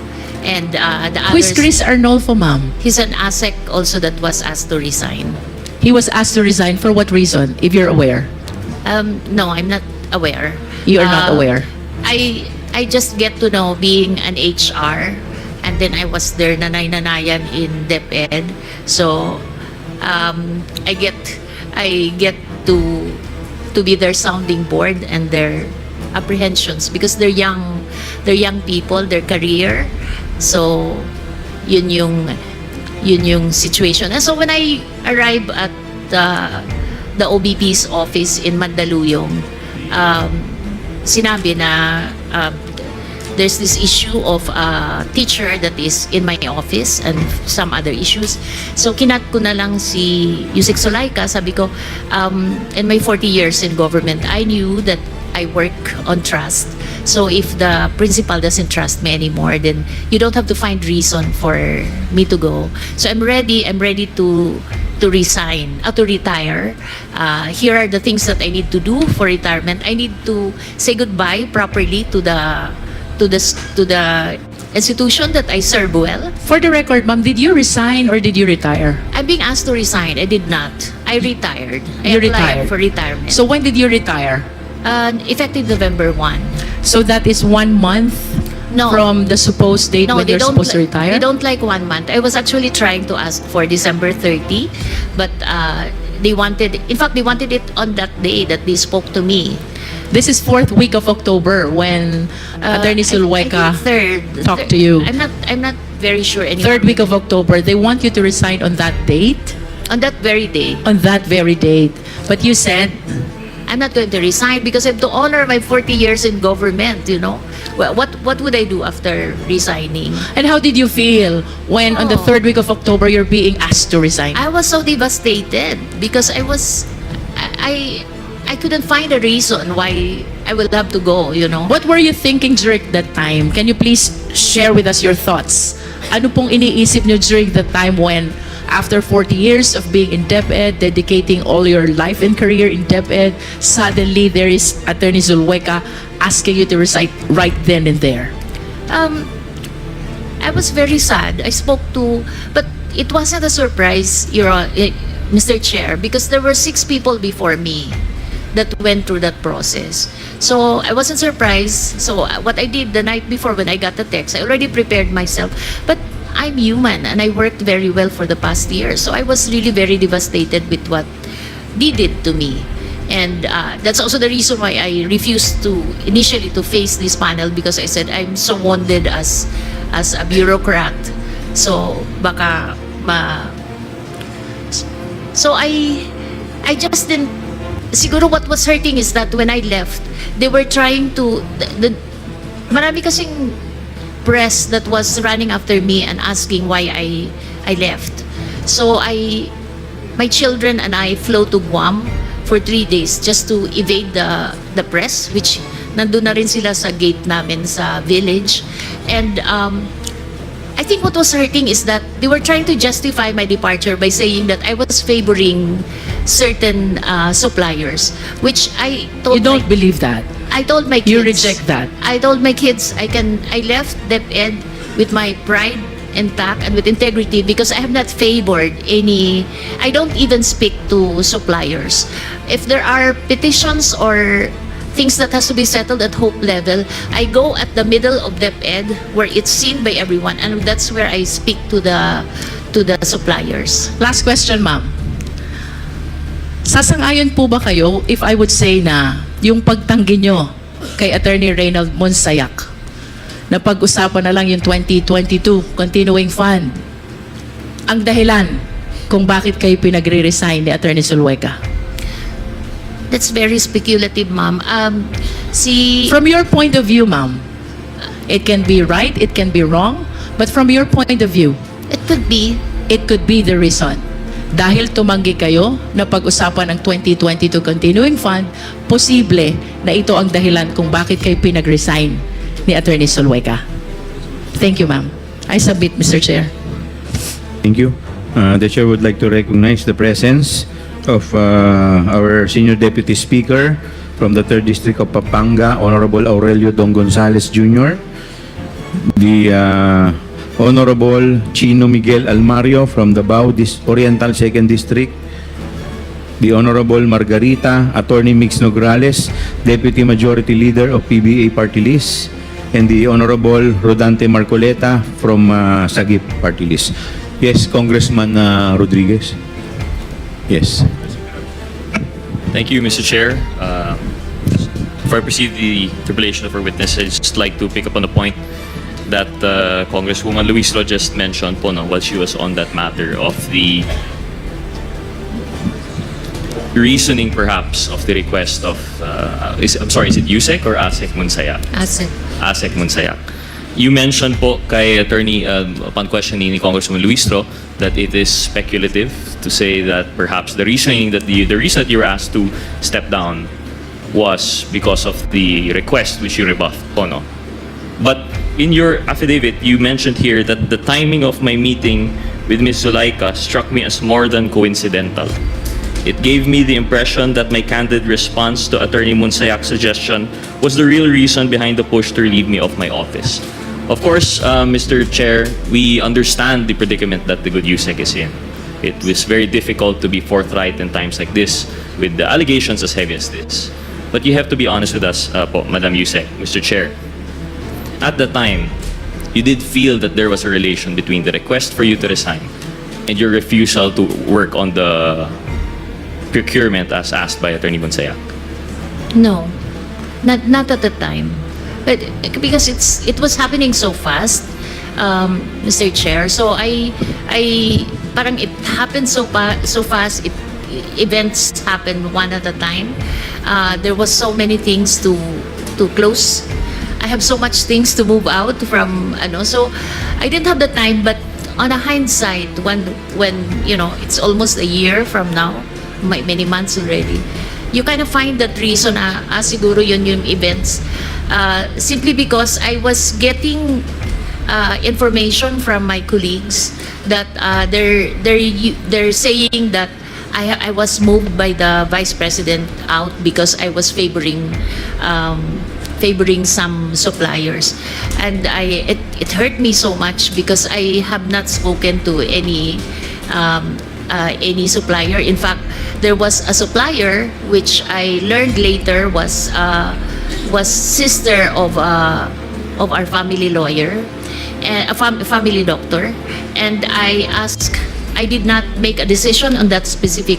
[SPEAKER 3] and the
[SPEAKER 4] Who is
[SPEAKER 3] others.
[SPEAKER 4] Chris Arnolfo, ma'am?
[SPEAKER 3] He's an ASEC also that was asked to resign.
[SPEAKER 4] He was asked to resign for what reason, if you're aware?
[SPEAKER 3] No, I'm not aware.
[SPEAKER 4] You are not aware?
[SPEAKER 3] I just get to know being an HR, and then I was their nanay-nanayan in Deped. So I get to be their sounding board and their apprehensions, because they're young people, their career. So yun yung situation. And so when I arrived at the OBP's office in Mandaluyong, sinabi na there's this issue of a teacher that is in my office and some other issues. So kinat ko na lang si Yusek Sulaika, sabi ko, in my 40 years in government, I knew that I work on trust. So if the principal doesn't trust me anymore, then you don't have to find reason for me to go. So I'm ready to resign, to retire. Here are the things that I need to do for retirement. I need to say goodbye properly to the institution that I serve well.
[SPEAKER 4] For the record, ma'am, did you resign or did you retire?
[SPEAKER 3] I'm being asked to resign. I did not. I retired. I
[SPEAKER 4] You
[SPEAKER 3] applied
[SPEAKER 4] retired.
[SPEAKER 3] for retirement.
[SPEAKER 4] So when did you retire?
[SPEAKER 3] Effective November 1.
[SPEAKER 4] So that is 1 month
[SPEAKER 3] No.
[SPEAKER 4] from the supposed date when you're supposed to retire?
[SPEAKER 3] They don't like 1 month. I was actually trying to ask for December 30, but they wanted it on that day that they spoke to me.
[SPEAKER 4] This is 4th week of October when Attorney Sulhueca
[SPEAKER 3] I think
[SPEAKER 4] talked to you.
[SPEAKER 3] I'm not very sure anymore.
[SPEAKER 4] 3rd week of October, they want you to resign on that date?
[SPEAKER 3] On that very day.
[SPEAKER 4] On that very date. But you said,
[SPEAKER 3] I'm not going to resign because I have to honor my 40 years in government, you know. Well, what would I do after resigning?
[SPEAKER 4] and how did you feel when on the
[SPEAKER 3] Oh.
[SPEAKER 4] 3rd week of October you're being asked to resign?
[SPEAKER 3] I was so devastated because I couldn't find a reason why I would have to go, you know.
[SPEAKER 4] What were you thinking during that time? Can you please share with us your thoughts? Ano pong iniisip nyo during the time when after 40 years of being in Deped, dedicating all your life and career in Deped, suddenly there is Attorney Sulhueca asking you to resign right then and there?
[SPEAKER 3] I was very sad. I spoke to, but it wasn't a surprise, Mr. Chair, because there were 6 people before me that went through that process. So I wasn't surprised. So what I did the night before when I got the text, I already prepared myself. But I'm human and I worked very well for the past year. So I was really very devastated with what they did to me. And that's also the reason why I refused to initially to face this panel, because I said I'm so wounded as a bureaucrat. So baka so I just didn't. Siguro what was hurting is that when I left, they were trying to marami kasing press that was running after me and asking why I left. So my children and I flew to Guam for 3 days just to evade the press, which nandun na rin sila sa gate namin sa village. And I think what was hurting is that they were trying to justify my departure by saying that I was favoring certain suppliers, which I told
[SPEAKER 4] You don't believe that?
[SPEAKER 3] I told my kids.
[SPEAKER 4] You reject that?
[SPEAKER 3] I told my kids I left Deped with my pride intact and with integrity because I have not favored any. I don't even speak to suppliers. If there are petitions or things that has to be settled at Hope level, I go at the middle of Deped where it's seen by everyone, and that's where I speak to the suppliers.
[SPEAKER 4] Last question, ma'am. Sasang-ayon po ba kayo if I would say na yung pagtanggi nyo kay Attorney Reynald Monsayak na pag-usapan na lang yung 2022 continuing fund ang dahilan kung bakit kayo pinagre-resign ni Attorney Sulhueca?
[SPEAKER 3] That's very speculative, ma'am.
[SPEAKER 4] From your point of view, ma'am, it can be right, it can be wrong, but from your point of view,
[SPEAKER 3] It could be.
[SPEAKER 4] it could be the reason. Dahil tumanggi kayo na pag-usapan ng 2022 continuing fund, posible na ito ang dahilan kung bakit kayo pinag-resign ni Attorney Sulhueca. Thank you, ma'am. I submit, Mr. Chair.
[SPEAKER 1] Thank you. The chair would like to recognize the presence of our Senior Deputy Speaker from the 3rd District of Pampanga, Honorable Aurelio Don Gonzales Jr., the Honorable Chino Miguel Almario from the Bao Oriental 2nd District, the Honorable Margarita Attorney Mix Nograles, Deputy Majority Leader of PBA Party List, and the Honorable Rodante Marcoleta from Sagip Party List. Yes, Congressman Rodriguez. Yes.
[SPEAKER 7] Thank you, Mr. Chair. Before I proceed the interpellation of our witness, I'd just like to pick up on the point that Congresswoman Luislo just mentioned po, no, while she was on that matter of the reasoning perhaps of the request of, is it Yusek or Asek Munsayak? Asek Munsayak. You mentioned po kay attorney upon questioning ni Congressman Luistro that it is speculative to say that perhaps the reason that you were asked to step down was because of the request which you rebuffed po, no? But in your affidavit, you mentioned here that the timing of my meeting with Ms. Zulaika struck me as more than coincidental. It gave me the impression that my candid response to Attorney Munsayak's suggestion was the real reason behind the push to relieve me of my office. Of course, Mr. Chair, we understand the predicament that the good Yusek is in. It was very difficult to be forthright in times like this with the allegations as heavy as this. But you have to be honest with us, po, Madam Yusek, Mr. Chair. At the time, you did feel that there was a relation between the request for you to resign and your refusal to work on the procurement as asked by Attorney Munsayak.
[SPEAKER 3] No, not at the time. But because it was happening so fast, Mr. Chair. So I parang it happened so fast. Events happened one at a time. There was so many things to close. I have so much things to move out from so I didn't have the time. But on a hindsight, when it's almost a year from now, many months already, you kind of find that reason siguro yun yung events. Simply because I was getting information from my colleagues that they're saying that I was moved by the Vice President out because I was favoring some suppliers, and it hurt me so much because I have not spoken to any supplier. In fact, there was a supplier which I learned later was sister of our family lawyer, a family doctor, and I did not make a decision on that specific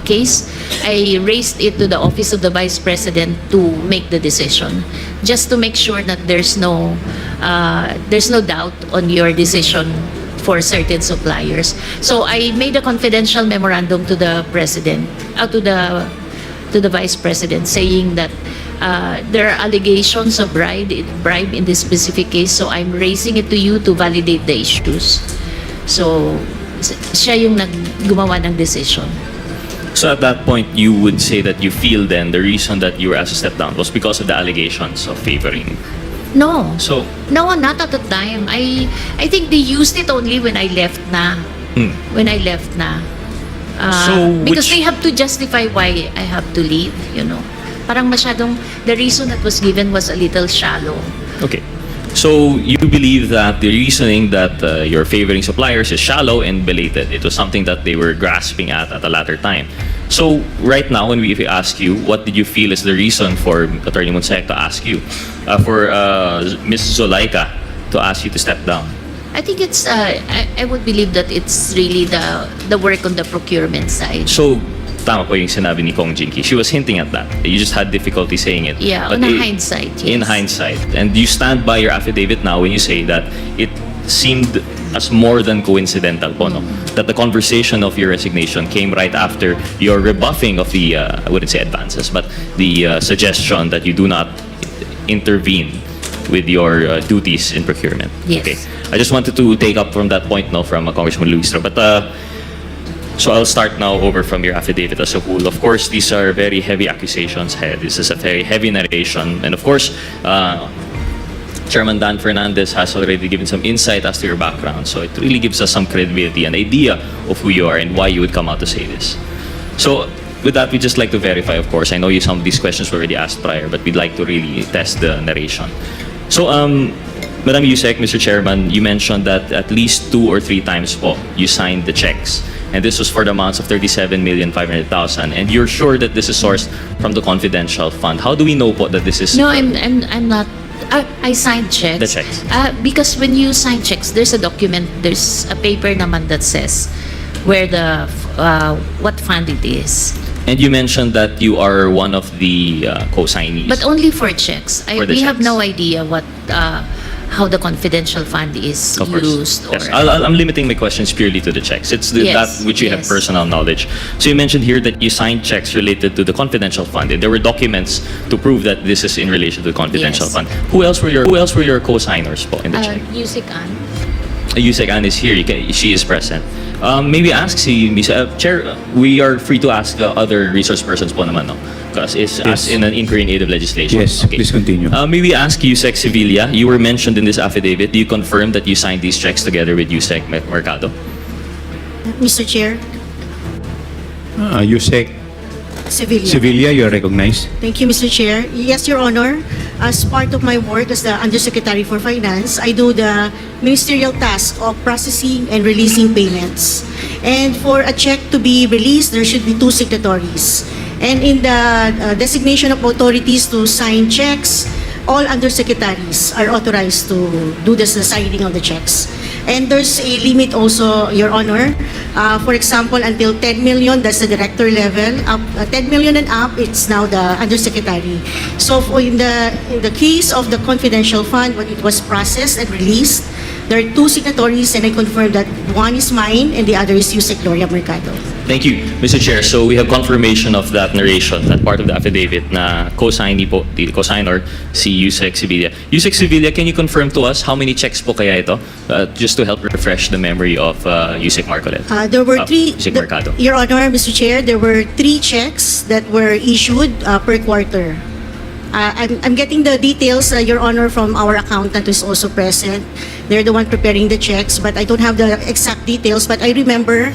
[SPEAKER 3] case. I raised it to the office of the Vice President to make the decision, just to make sure that there's no doubt on your decision for certain suppliers. So I made a confidential memorandum to the President, to the Vice President, saying that there are allegations of bribe in this specific case, so I'm raising it to you to validate the issues. So siya yung gumawa ng decision.
[SPEAKER 7] So at that point, you would say that you feel then the reason that you were asked to step down was because of the allegations of favoring.
[SPEAKER 3] No.
[SPEAKER 7] So
[SPEAKER 3] No, not at the time. I think they used it only when I left na. When I left na. Because they have to justify why I have to leave, Parang masyadong, the reason that was given was a little shallow.
[SPEAKER 7] Okay. So you believe that the reasoning that you're favoring suppliers is shallow and belated. It was something that they were grasping at a latter time. So right now, when we ask you, what did you feel is the reason for Attorney Monsaek to ask you, for Ms. Zulaika to ask you to step down?
[SPEAKER 3] I think it's, I would believe that it's really the work on the procurement side.
[SPEAKER 7] So, tama po yung sinabi ni Kong Jinky. She was hinting at that. You just had difficulty saying it.
[SPEAKER 3] Yeah,
[SPEAKER 7] But
[SPEAKER 3] on a hindsight, yes.
[SPEAKER 7] In hindsight. And you stand by your affidavit now when you say that it seemed as more than coincidental po, no? That the conversation of your resignation came right after your rebuffing of the, I wouldn't say advances, but the suggestion that you do not intervene with your duties in procurement.
[SPEAKER 3] Yes.
[SPEAKER 7] Okay. I just wanted to take up from that point, no, from Congressman Luistro. But so I'll start now over from your affidavit as a whole. Of course, these are very heavy accusations. This is a very heavy narration. And of course, Chairman Dan Fernandez has already given some insight as to your background. So it really gives us some credibility and idea of who you are and why you would come out to say this. So with that, we'd just like to verify, of course. I know some of these questions were already asked prior, but we'd like to really test the narration. So, Madam Yusek, Mr. Chairman, you mentioned that at least 2 or 3 times po, you signed the checks. And this was for the amounts of 37,500,000. And you're sure that this is sourced from the confidential fund. How do we know po that this is...
[SPEAKER 3] No, I'm not. I signed checks.
[SPEAKER 7] The checks.
[SPEAKER 3] Because when you sign checks, there's a document, there's a paper naman that says where what fund it is.
[SPEAKER 7] And you mentioned that you are one of the co-signees.
[SPEAKER 3] But only for checks.
[SPEAKER 7] For the
[SPEAKER 3] We have
[SPEAKER 7] checks.
[SPEAKER 3] no idea what how the confidential fund is
[SPEAKER 7] Of course.
[SPEAKER 3] used.
[SPEAKER 7] Yes.
[SPEAKER 3] Or,
[SPEAKER 7] I'm limiting my questions purely to the checks. It's
[SPEAKER 3] Yes,
[SPEAKER 7] that which you have
[SPEAKER 3] yes.
[SPEAKER 7] personal knowledge. So you mentioned here that you signed checks related to the confidential fund. And there were documents to prove that this is in relation to the confidential
[SPEAKER 3] Yes.
[SPEAKER 7] fund. Who else were your co-signers po in the check?
[SPEAKER 3] Yusek Ann.
[SPEAKER 7] Yusek Ann is here. She is present. Maybe ask si Ms. Chair, we are free to ask other resource persons po naman, no? Because it's as in an inquiry in aid of legislation.
[SPEAKER 1] Yes, please continue.
[SPEAKER 7] Maybe ask Yusek Sevilla. You were mentioned in this affidavit. Do you confirm that you signed these checks together with Yusek Mercado?
[SPEAKER 8] Mr. Chair,
[SPEAKER 1] Yusek
[SPEAKER 8] Sevilla.
[SPEAKER 1] Sevilla, you are recognized.
[SPEAKER 8] Thank you, Mr. Chair. Yes, Your Honor. As part of my work as the Undersecretary for Finance, I do the ministerial task of processing and releasing payments. And for a check to be released, there should be 2 signatories. And in the designation of authorities to sign checks, all undersecretaries are authorized to do the signing of the checks. And there's a limit also, Your Honor. For example, until 10 million, that's the director level. Up 10 million and up, it's now the undersecretary. So in the case of the confidential fund, when it was processed and released, there are 2 signatories, and I confirm that one is mine and the other is Yusek Gloria Mercado.
[SPEAKER 7] Thank you, Mr. Chair. So we have confirmation of that narration, that part of the affidavit na co-signee po, the co-signer, si Yusek Sevilla. Yusek Sevilla, can you confirm to us how many checks po kaya ito? Just to help refresh the memory of Yusek Marcolet.
[SPEAKER 8] There were 3,
[SPEAKER 7] Yusek Mercado.
[SPEAKER 8] Your Honor, Mr. Chair, there were 3 checks that were issued per quarter. I'm getting the details, Your Honor, from our accountant who is also present. They're the one preparing the checks, but I don't have the exact details. But I remember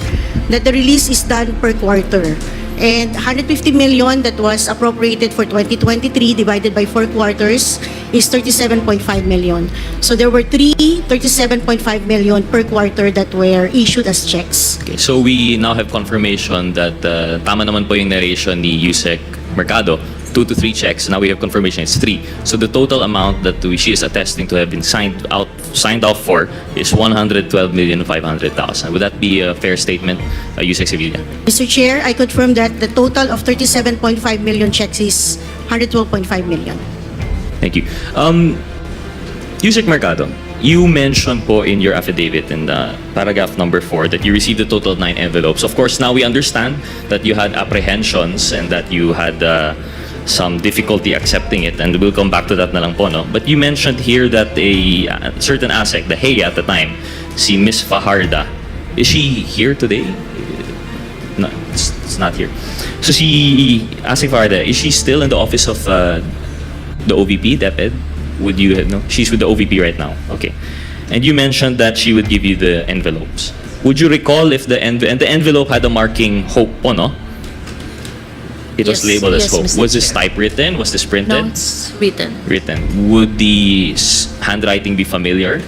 [SPEAKER 8] that the release is done per quarter. And 150 million that was appropriated for 2023 divided by 4 quarters is 37.5 million. So there were 37.5 million per quarter that were issued as checks.
[SPEAKER 7] Okay, so we now have confirmation that tama naman po yung narration ni Yusek Mercado. 2 to 3 checks. Now we have confirmation it's 3. So the total amount that she is attesting to have been signed off for is 112,500,000. Would that be a fair statement, Yusek Sevilla?
[SPEAKER 8] Mr. Chair, I confirm that the total of 37.5 million checks is 112.5 million.
[SPEAKER 7] Thank you. Yusek Mercado, you mentioned po in your affidavit in the paragraph number 4 that you received a total of 9 envelopes. Of course, now we understand that you had apprehensions and that you had some difficulty accepting it, and we'll come back to that na lang po, no? But you mentioned here that a certain ASEC, the HEA at the time, si Miss Fajarda, is she here today? No, it's not here. So si ASEC Fajarda, is she still in the office of the OVP, Deped? Would you know? She's with the OVP right now. Okay. And you mentioned that she would give you the envelopes. Would you recall if the envelope had a marking hope po, no? It was
[SPEAKER 3] Yes,
[SPEAKER 7] labeled as
[SPEAKER 3] yes,
[SPEAKER 7] hope.
[SPEAKER 3] Mr.
[SPEAKER 7] Was this
[SPEAKER 3] Chair.
[SPEAKER 7] typewritten? Was this printed?
[SPEAKER 3] No, it's written.
[SPEAKER 7] Written. Would the handwriting be familiar?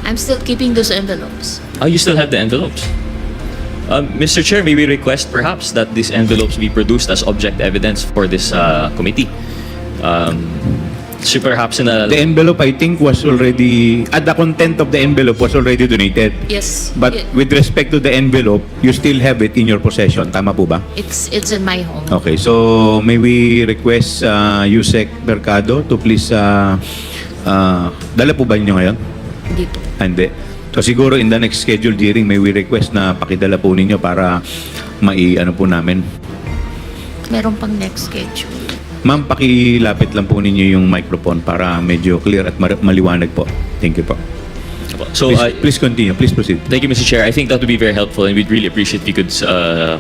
[SPEAKER 3] I'm still keeping those envelopes.
[SPEAKER 7] Oh, you still have the envelopes. Mr. Chair, may we request perhaps that these envelopes be produced as object evidence for this committee? So perhaps in a...
[SPEAKER 1] The envelope, I think, was already, the content of the envelope was already donated.
[SPEAKER 3] Yes.
[SPEAKER 1] But with respect to the envelope, you still have it in your possession. Tama po ba?
[SPEAKER 3] It's in my home.
[SPEAKER 1] Okay, so may we request Yusek Mercado to please, dala po ba niyo ngayon?
[SPEAKER 3] Hindi po.
[SPEAKER 1] Hindi. So siguro in the next scheduled hearing, may we request na pakidala po ninyo para ano po namin.
[SPEAKER 3] Meron pang next schedule.
[SPEAKER 1] Ma'am, pakilapit lang po ninyo yung microphone para medyo clear at maliwanag po. Thank you po.
[SPEAKER 7] So,
[SPEAKER 1] Please continue. Please proceed.
[SPEAKER 7] thank you, Mr. Chair. I think that would be very helpful and we'd really appreciate if you could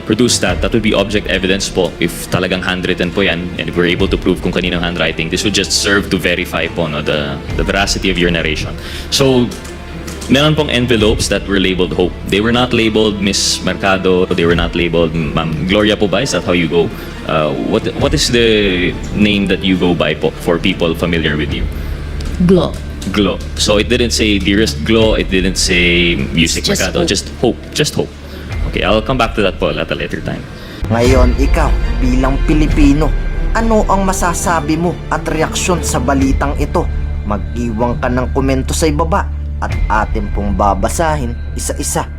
[SPEAKER 7] produce that. That would be object evidence po if talagang handwritten po yan and if we're able to prove kung kaninong handwriting. This would just serve to verify po no, the veracity of your narration. So, meron pong envelopes that were labeled Hope. They were not labeled Miss Mercado. They were not labeled Ma'am Gloria po ba? Is that how you go? What is the name that you go by po for people familiar with you?
[SPEAKER 3] Glo.
[SPEAKER 7] Glo. So it didn't say Dearest Glo, it didn't say Music
[SPEAKER 3] Just
[SPEAKER 7] Mercado,
[SPEAKER 3] Hope.
[SPEAKER 7] just Hope. Just Hope. Okay, I'll come back to that po at a later time.
[SPEAKER 9] Ngayon, ikaw, bilang Pilipino, ano ang masasabi mo at reaksyon sa balitang ito? Mag-iwan ka ng komento sa ibaba at atin pong babasahin isa-isa.